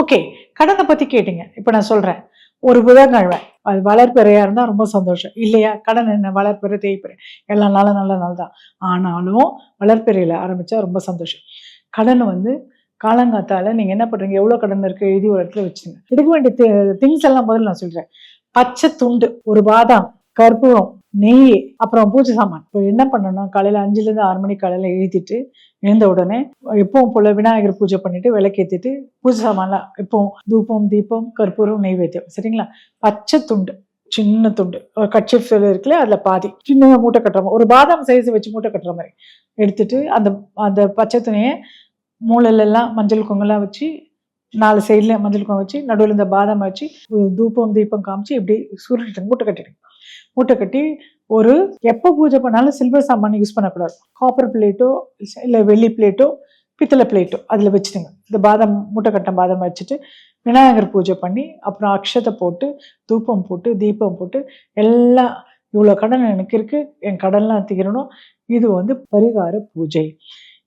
Okay, கடனை பத்தி கேட்டீங்க. இப்ப நான் சொல்றேன். ஒரு புதன்கிழமை அது வளர்பிறையா இருந்தா ரொம்ப சந்தோஷம். இல்லையா? கடன் என்ன வளர்பிறை, தேய்பிறை எல்லா நாளும் நல்ல நாள் தான். ஆனாலும் வளர்பிறையில ஆரம்பிச்சா ரொம்ப சந்தோஷம். கடன் வந்து காலங்காத்தால நீங்க என்ன பண்றீங்க? எவ்வளோ கடன் இருக்கு எழுதி ஒரு இடத்துல வச்சுருங்க. எடுக்க வேண்டிய திங்ஸ் எல்லாம் முதல்ல நான் சொல்றேன். பச்சை துண்டு, ஒரு பாதாம், கற்பூரம், நெய், அப்புறம் பூஜை சாமான். இப்போ என்ன பண்ணணும்னா காலையில 5லேருந்து 6 மணிக்கு காலையில எழுதிட்டு எழுந்த உடனே எப்பவும் போல விநாயகர் பூஜை பண்ணிட்டு விளக்கேற்றிட்டு பூஜை சாமான்லாம் எப்பவும் தூபம், தீபம், கற்பூரம், நெய்வேத்தியம். சரிங்களா? பச்சை துண்டு, சின்ன துண்டு, ஒரு கட்சிஃப் இருக்குல்ல அதில் பாதி சின்ன மூட்டை கட்டுற மாதிரி, ஒரு பாதாம் சைஸ் வச்சு மூட்டை கட்டுற மாதிரி எடுத்துட்டு அந்த அந்த பச்சை துணியை மூளையிலெல்லாம் மஞ்சள் குங்குமம் வச்சு 4 சைட்ல மஞ்சள் குங்குமம் வச்சு நடுவில் இந்த பாதாம் வச்சு தூபம் தீபம் காமிச்சு இப்படி சுருட்டு மூட்டை கட்டிடுங்க. மூட்டை கட்டி ஒரு எப்போ பூஜை பண்ணாலும் சில்வர் சாமான் யூஸ் பண்ணக்கூடாது. காப்பர் பிளேட்டோ இல்லை வெள்ளி பிளேட்டோ பித்தளை பிளேட்டோ அதில் வச்சுடுங்க. இந்த பாதாம் மூட்டை கட்ட பாதாம் வச்சுட்டு விநாயகர் பூஜை பண்ணி அப்புறம் அக்ஷதை போட்டு தூபம் போட்டு தீபம் போட்டு எல்லாம் இவ்வளோ கடன் எனக்கு இருக்கு, என் கடன்லாம் தீரணும். இது வந்து பரிகார பூஜை.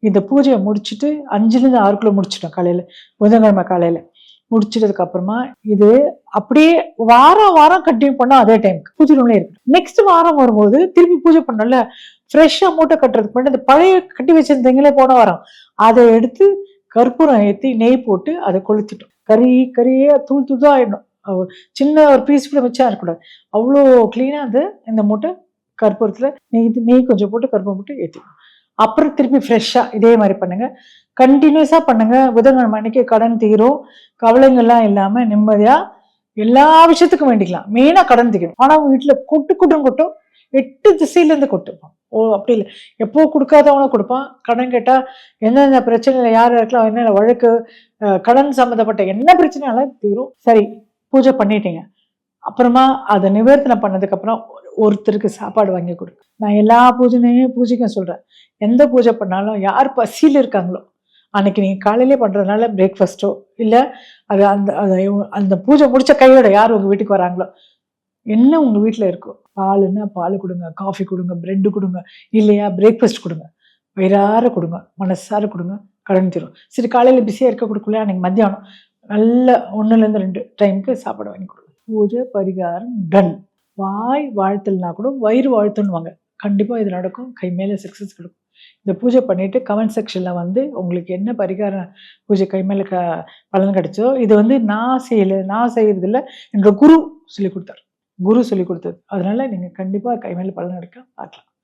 இந்த பூஜையை முடிச்சுட்டு 5லேருந்து 6க்குள்ள முடிச்சிட்டோம். காலையில் புதன்கிழமை காலையில் முடிச்சிட்டதுக்கு அப்புறமா இது அப்படியே வாரம் வாரம் கண்டினியூ பண்ணோம். அதே டைமுக்கு பூஜை ரூம்ல இருக்கு. நெக்ஸ்ட் வாரம் வரும்போது திருப்பி பூஜை பண்ணல, ஃப்ரெஷ்ஷாக மூட்டை கட்டுறதுக்கு முன்னாடி அந்த பழைய கட்டி வச்சிருந்தீங்களே போன வாரம் அதை எடுத்து கற்பூரம் ஏற்றி நெய் போட்டு அதை கொளுத்திட்டோம். கறியே தூள் தூள் ஆயிடணும். சின்ன ஒரு பீஸ் கூட வச்சா இருக்கக்கூடாது. அவ்வளோ கிளீனாக அது இந்த மூட்டை கற்பூரத்தில் நெய் கொஞ்சம் போட்டு கற்பூரம் போட்டு ஏற்றிக்கணும். அப்புறம் திருப்பி ஃப்ரெஷ்ஷாக இதே மாதிரி பண்ணுங்க. கண்டினியூஸாக பண்ணுங்க. புதன்கிழமை அன்னைக்கு கடன் தீரும். கவலைங்கள்லாம் இல்லாமல் நிம்மதியாக எல்லா விஷயத்துக்கும் வேண்டிக்கலாம். மெயினாக கடன் தீரும். ஆனால் வீட்டில் கொட்டும் 8 திசையிலேருந்து கொட்டும். அப்படி இல்லை, எப்போ கொடுக்காதவனும் கொடுப்பான். கடன் கேட்டால் என்னென்ன பிரச்சனையில் யார் இருக்கலாம், என்னென்ன வழக்கு, கடன் சம்மந்தப்பட்ட என்ன பிரச்சனையாலும் தீரும். சரி, பூஜை பண்ணிட்டீங்க. அப்புறமா அதை நிவர்த்தனை பண்ணதுக்கப்புறம் ஒருத்தருக்கு சாப்பாடு வாங்கி கொடுங்க. நான் எல்லா பூஜைக்கும் சொல்கிறேன், எந்த பூஜை பண்ணாலும் யார் பசியில் இருக்காங்களோ அன்னைக்கு நீங்கள் காலையிலே பண்ணுறதுனால பிரேக்ஃபாஸ்ட்டோ இல்லை அது அந்த அந்த பூஜை முடித்த கையோட யார் உங்கள் வீட்டுக்கு வராங்களோ என்ன உங்கள் வீட்டில் இருக்கோ, பாலுன்னா பால் கொடுங்க, காஃபி கொடுங்க, பிரெட்டு கொடுங்க, இல்லையா பிரேக்ஃபாஸ்ட் கொடுங்க, வயிறார கொடுங்க, மனசார கொடுங்க, கடன் தீரும். சரி, காலையில் பிஸியாக இருக்க கொடுக்கலையா, அன்றைக்கி மத்தியானம் நல்ல 1லேருந்து 2 டைமுக்கு சாப்பாடு வாங்கி கொடுங்க. பூஜை பரிகாரம் டன். வாய் வாழ்த்தல்னா கூட வயிறு வாழ்த்துன்னுவாங்க. கண்டிப்பாக இது நடக்கும். கை மேலே சக்ஸஸ் கிடைக்கும். இந்த பூஜை பண்ணிவிட்டு கமெண்ட் செக்ஷனில் வந்து உங்களுக்கு என்ன பரிகார பூஜை கை மேலே பலன் கிடைச்சோ, இது வந்து நான் செய்யறதில்ல, என்னோட குரு சொல்லி கொடுத்தாரு. அதனால நீங்கள் கண்டிப்பாக கை மேலே பலன் எடுக்க பார்க்கலாம்.